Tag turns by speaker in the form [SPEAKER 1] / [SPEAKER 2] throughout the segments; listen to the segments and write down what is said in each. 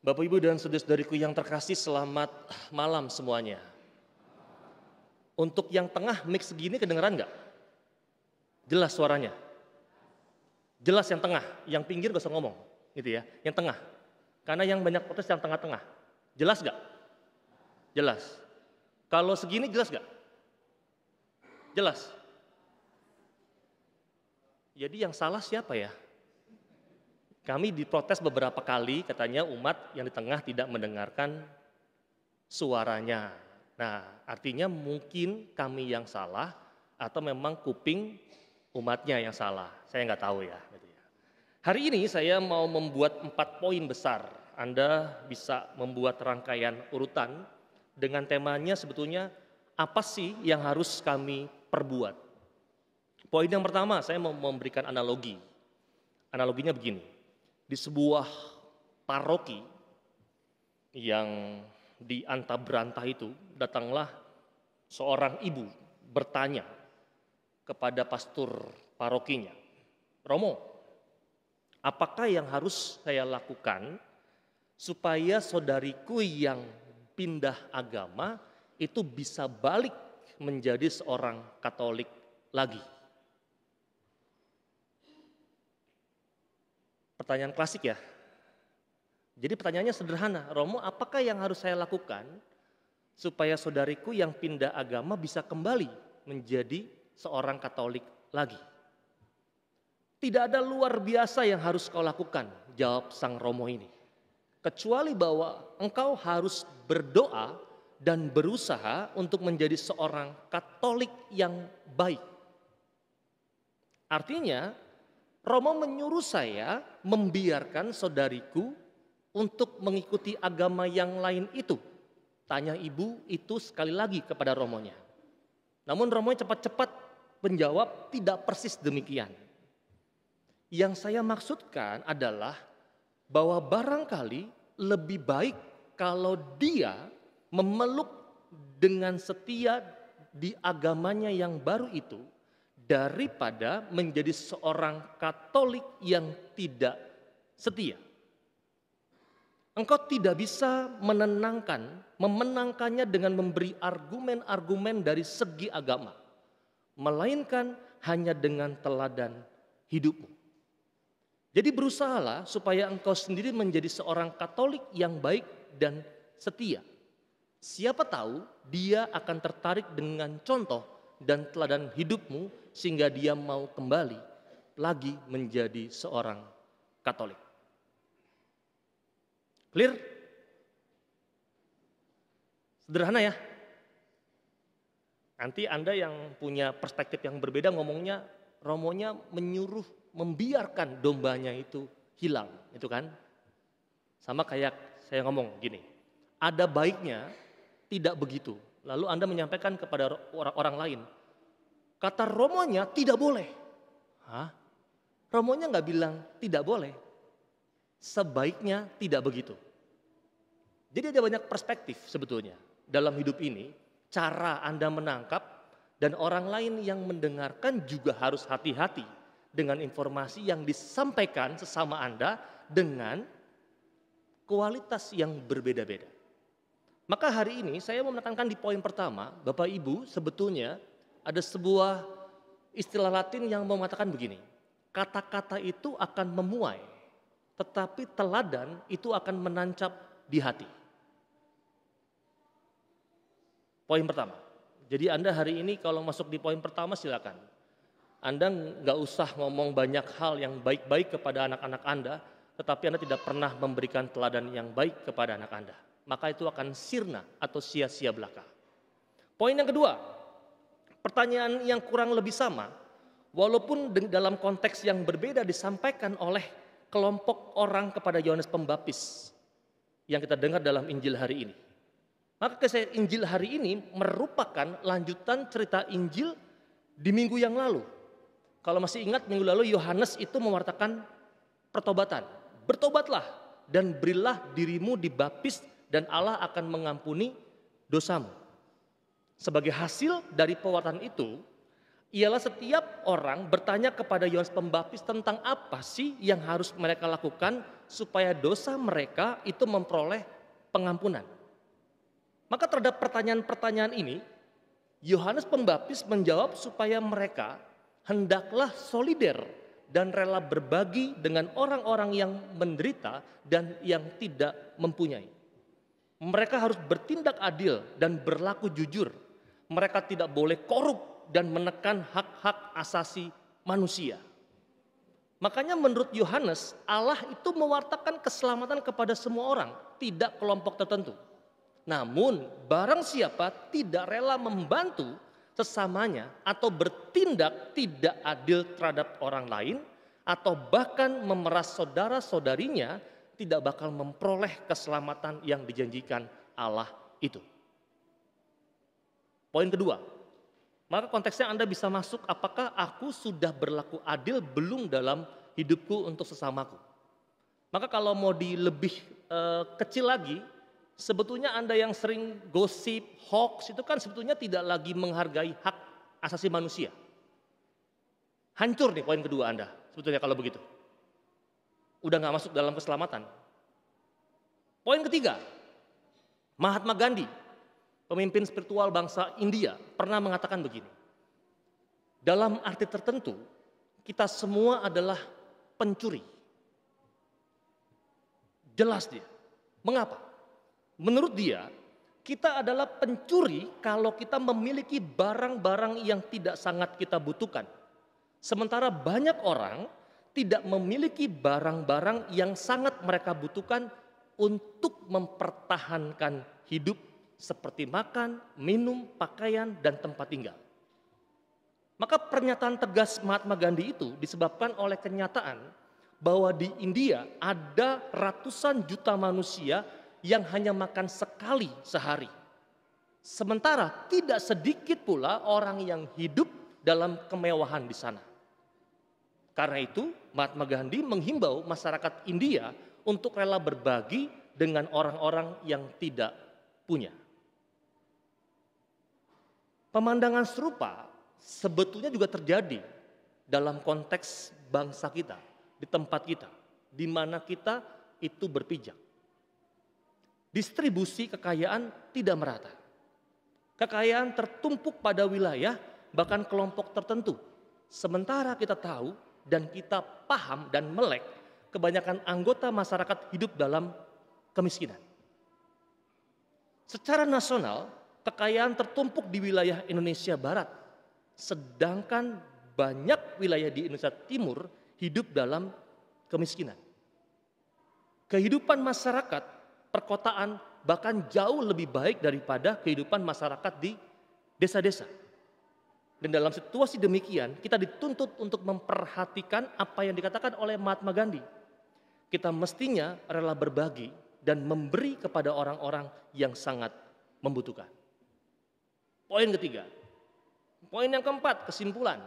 [SPEAKER 1] Bapak, Ibu, dan saudara-saudariku yang terkasih, selamat malam semuanya. Untuk yang tengah mix segini kedengeran nggak? Jelas suaranya? Jelas yang tengah, yang pinggir gak usah ngomong gitu ya, yang tengah. Karena yang banyak protes yang tengah-tengah. Jelas nggak? Jelas. Kalau segini jelas nggak? Jelas. Jadi yang salah siapa ya? Kami diprotes beberapa kali, katanya umat yang di tengah tidak mendengarkan suaranya. Nah, artinya mungkin kami yang salah atau memang kuping umatnya yang salah. Saya nggak tahu ya. Gitu ya. Hari ini saya mau membuat 4 poin besar. Anda bisa membuat rangkaian urutan dengan temanya sebetulnya apa sih yang harus kami perbuat. Poin yang pertama saya mau memberikan analogi. Analoginya begini. Di sebuah paroki yang di antah berantah itu, datanglah seorang ibu bertanya kepada pastor parokinya, "Romo, apakah yang harus saya lakukan supaya saudariku yang pindah agama itu bisa balik menjadi seorang Katolik lagi?" Pertanyaan klasik ya. Jadi pertanyaannya sederhana, "Romo, apakah yang harus saya lakukan supaya saudariku yang pindah agama bisa kembali menjadi seorang Katolik lagi?" Tidak ada luar biasa yang harus kau lakukan, jawab sang Romo ini. Kecuali bahwa engkau harus berdoa dan berusaha untuk menjadi seorang Katolik yang baik. Artinya, Romo menyuruh saya membiarkan saudariku untuk mengikuti agama yang lain itu. Tanya ibu itu sekali lagi kepada Romonya. Namun Romonya cepat-cepat menjawab tidak persis demikian. Yang saya maksudkan adalah bahwa barangkali lebih baik kalau dia memeluk dengan setia di agamanya yang baru itu daripada menjadi seorang Katolik yang tidak setia. Engkau tidak bisa memenangkannya dengan memberi argumen-argumen dari segi agama, melainkan hanya dengan teladan hidupmu. Jadi berusahalah supaya engkau sendiri menjadi seorang Katolik yang baik dan setia. Siapa tahu dia akan tertarik dengan contoh dan teladan hidupmu sehingga dia mau kembali lagi menjadi seorang Katolik. Clear? Sederhana ya? Nanti Anda yang punya perspektif yang berbeda ngomongnya, Romonya menyuruh membiarkan dombanya itu hilang, itu kan? Sama kayak saya ngomong gini, ada baiknya tidak begitu. Lalu Anda menyampaikan kepada orang lain, kata Romonya tidak boleh. Hah? Romonya nggak bilang tidak boleh. Sebaiknya tidak begitu. Jadi ada banyak perspektif sebetulnya dalam hidup ini. Cara Anda menangkap dan orang lain yang mendengarkan juga harus hati-hati dengan informasi yang disampaikan sesama Anda dengan kualitas yang berbeda-beda. Maka hari ini saya mau menekankan di poin pertama, Bapak Ibu, sebetulnya ada sebuah istilah Latin yang mengatakan begini, kata-kata itu akan memuai, tetapi teladan itu akan menancap di hati. Poin pertama, jadi Anda hari ini kalau masuk di poin pertama silakan. Anda nggak usah ngomong banyak hal yang baik-baik kepada anak-anak Anda, tetapi Anda tidak pernah memberikan teladan yang baik kepada anak Anda. Maka itu akan sirna atau sia-sia belaka. Poin yang kedua, pertanyaan yang kurang lebih sama, walaupun dalam konteks yang berbeda disampaikan oleh kelompok orang kepada Yohanes Pembaptis yang kita dengar dalam Injil hari ini. Maka kisah Injil hari ini merupakan lanjutan cerita Injil di minggu yang lalu. Kalau masih ingat minggu lalu Yohanes itu mewartakan pertobatan. Bertobatlah dan berilah dirimu dibaptis dan Allah akan mengampuni dosamu. Sebagai hasil dari pewartaan itu, ialah setiap orang bertanya kepada Yohanes Pembaptis tentang apa sih yang harus mereka lakukan supaya dosa mereka itu memperoleh pengampunan. Maka terhadap pertanyaan-pertanyaan ini, Yohanes Pembaptis menjawab supaya mereka hendaklah solider dan rela berbagi dengan orang-orang yang menderita dan yang tidak mempunyai. Mereka harus bertindak adil dan berlaku jujur. Mereka tidak boleh korup dan menekan hak-hak asasi manusia. Makanya menurut Yohanes, Allah itu mewartakan keselamatan kepada semua orang, tidak kelompok tertentu. Namun barang siapa tidak rela membantu sesamanya atau bertindak tidak adil terhadap orang lain atau bahkan memeras saudara-saudarinya, tidak bakal memperoleh keselamatan yang dijanjikan Allah itu. Poin kedua, maka konteksnya Anda bisa masuk, apakah aku sudah berlaku adil belum dalam hidupku untuk sesamaku. Maka kalau mau lebih kecil lagi, sebetulnya Anda yang sering gosip, hoax itu kan sebetulnya tidak lagi menghargai hak asasi manusia. Hancur nih poin kedua Anda sebetulnya kalau begitu. Udah gak masuk dalam keselamatan. Poin ketiga, Mahatma Gandhi, pemimpin spiritual bangsa India, pernah mengatakan begini. Dalam arti tertentu, kita semua adalah pencuri. Jelas dia. Mengapa? Menurut dia, kita adalah pencuri kalau kita memiliki barang-barang yang tidak sangat kita butuhkan. Sementara banyak orang tidak memiliki barang-barang yang sangat mereka butuhkan untuk mempertahankan hidup seperti makan, minum, pakaian, dan tempat tinggal. Maka pernyataan tegas Mahatma Gandhi itu disebabkan oleh kenyataan bahwa di India ada ratusan juta manusia yang hanya makan sekali sehari. Sementara tidak sedikit pula orang yang hidup dalam kemewahan di sana. Karena itu Mahatma Gandhi menghimbau masyarakat India untuk rela berbagi dengan orang-orang yang tidak punya. Pemandangan serupa sebetulnya juga terjadi dalam konteks bangsa kita, di tempat kita, di mana kita itu berpijak. Distribusi kekayaan tidak merata. Kekayaan tertumpuk pada wilayah, bahkan kelompok tertentu. Sementara kita tahu dan kita paham dan melek, kebanyakan anggota masyarakat hidup dalam kemiskinan. Secara nasional, kekayaan tertumpuk di wilayah Indonesia Barat, sedangkan banyak wilayah di Indonesia Timur hidup dalam kemiskinan. Kehidupan masyarakat perkotaan bahkan jauh lebih baik daripada kehidupan masyarakat di desa-desa. Dan dalam situasi demikian, kita dituntut untuk memperhatikan apa yang dikatakan oleh Mahatma Gandhi. Kita mestinya rela berbagi dan memberi kepada orang-orang yang sangat membutuhkan. Poin ketiga. Poin yang keempat, kesimpulan.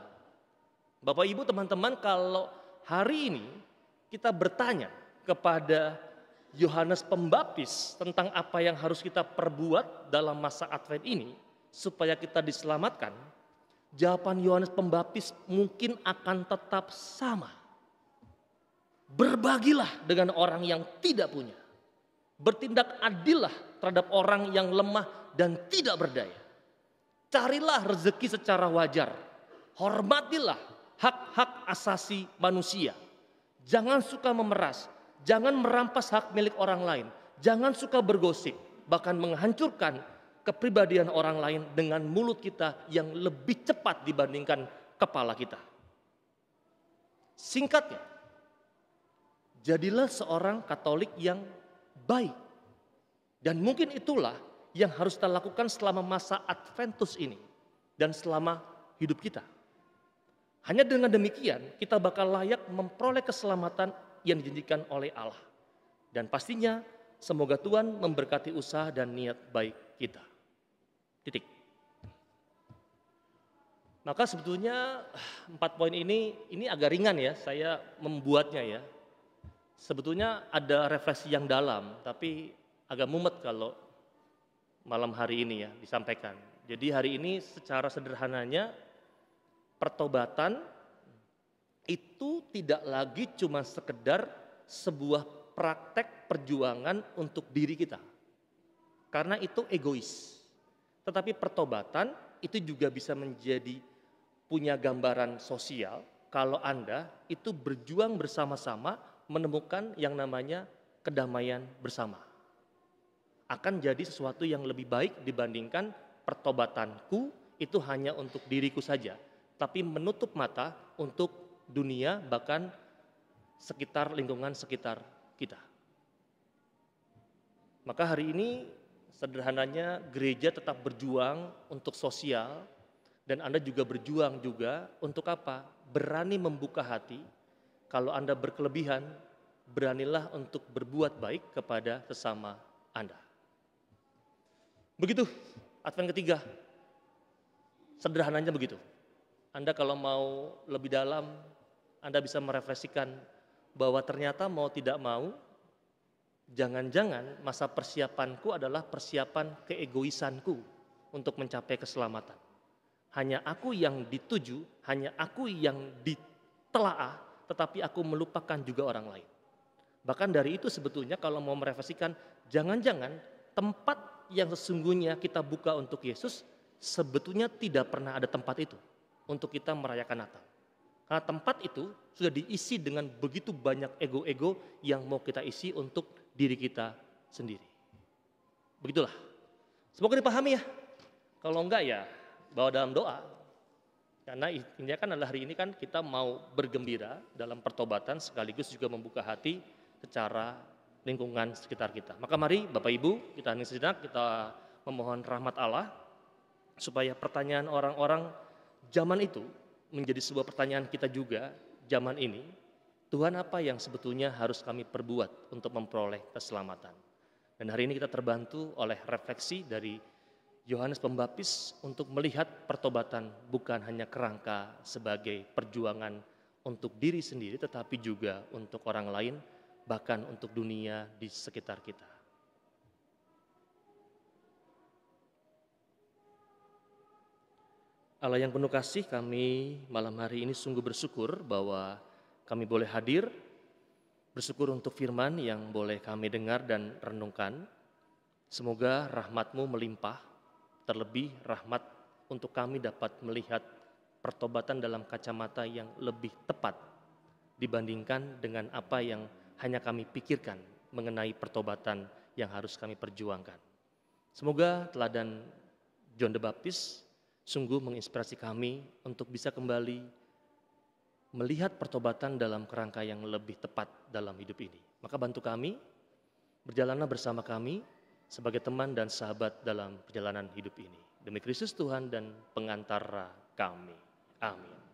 [SPEAKER 1] Bapak Ibu teman-teman, kalau hari ini kita bertanya kepada Yohanes Pembaptis tentang apa yang harus kita perbuat dalam masa Advent ini supaya kita diselamatkan, jawaban Yohanes Pembaptis mungkin akan tetap sama. Berbagilah dengan orang yang tidak punya. Bertindak adillah terhadap orang yang lemah dan tidak berdaya. Carilah rezeki secara wajar. Hormatilah hak-hak asasi manusia. Jangan suka memeras. Jangan merampas hak milik orang lain. Jangan suka bergosip. Bahkan menghancurkan kepribadian orang lain dengan mulut kita yang lebih cepat dibandingkan kepala kita. Singkatnya, jadilah seorang Katolik yang baik. Dan mungkin itulah yang harus kita lakukan selama masa Adventus ini dan selama hidup kita. Hanya dengan demikian kita bakal layak memperoleh keselamatan yang dijanjikan oleh Allah. Dan pastinya semoga Tuhan memberkati usaha dan niat baik kita. Titik. Maka sebetulnya 4 poin ini agak ringan ya, saya membuatnya ya. Sebetulnya ada refleksi yang dalam, tapi agak mumet kalau malam hari ini ya disampaikan. Jadi hari ini secara sederhananya pertobatan itu tidak lagi cuma sekedar sebuah praktek perjuangan untuk diri kita. Karena itu egois. Tetapi pertobatan itu juga bisa menjadi punya gambaran sosial kalau Anda itu berjuang bersama-sama menemukan yang namanya kedamaian bersama. Akan jadi sesuatu yang lebih baik dibandingkan pertobatanku itu hanya untuk diriku saja, tapi menutup mata untuk dunia bahkan sekitar lingkungan sekitar kita. Maka hari ini sederhananya gereja tetap berjuang untuk sosial dan Anda juga berjuang juga untuk apa? Berani membuka hati. Kalau Anda berkelebihan, beranilah untuk berbuat baik kepada sesama Anda. Begitu Advent ketiga. Sederhananya begitu. Anda kalau mau lebih dalam, Anda bisa merefleksikan bahwa ternyata mau tidak mau, jangan-jangan masa persiapanku adalah persiapan keegoisanku untuk mencapai keselamatan. Hanya aku yang dituju, hanya aku yang ditelaah, tetapi aku melupakan juga orang lain. Bahkan dari itu sebetulnya kalau mau merefleksikan, jangan-jangan tempat yang sesungguhnya kita buka untuk Yesus, sebetulnya tidak pernah ada tempat itu untuk kita merayakan Natal. Karena tempat itu sudah diisi dengan begitu banyak ego-ego yang mau kita isi untuk diri kita sendiri. Begitulah. Semoga dipahami ya. Kalau enggak ya bawa dalam doa. Karena intinya kan adalah hari ini kan kita mau bergembira dalam pertobatan sekaligus juga membuka hati secara lingkungan sekitar kita. Maka mari Bapak Ibu kita hening sejenak, kita memohon rahmat Allah supaya pertanyaan orang-orang zaman itu menjadi sebuah pertanyaan kita juga zaman ini. Tuhan, apa yang sebetulnya harus kami perbuat untuk memperoleh keselamatan? Dan hari ini kita terbantu oleh refleksi dari Yohanes Pembaptis untuk melihat pertobatan bukan hanya kerangka sebagai perjuangan untuk diri sendiri, tetapi juga untuk orang lain, bahkan untuk dunia di sekitar kita. Allah yang penuh kasih, kami malam hari ini sungguh bersyukur bahwa kami boleh hadir, bersyukur untuk firman yang boleh kami dengar dan renungkan. Semoga rahmat-Mu melimpah, terlebih rahmat untuk kami dapat melihat pertobatan dalam kacamata yang lebih tepat dibandingkan dengan apa yang hanya kami pikirkan mengenai pertobatan yang harus kami perjuangkan. Semoga teladan John the Baptist sungguh menginspirasi kami untuk bisa kembali melihat pertobatan dalam kerangka yang lebih tepat dalam hidup ini. Maka bantu kami, berjalanlah bersama kami sebagai teman dan sahabat dalam perjalanan hidup ini. Demi Kristus Tuhan dan pengantara kami. Amin.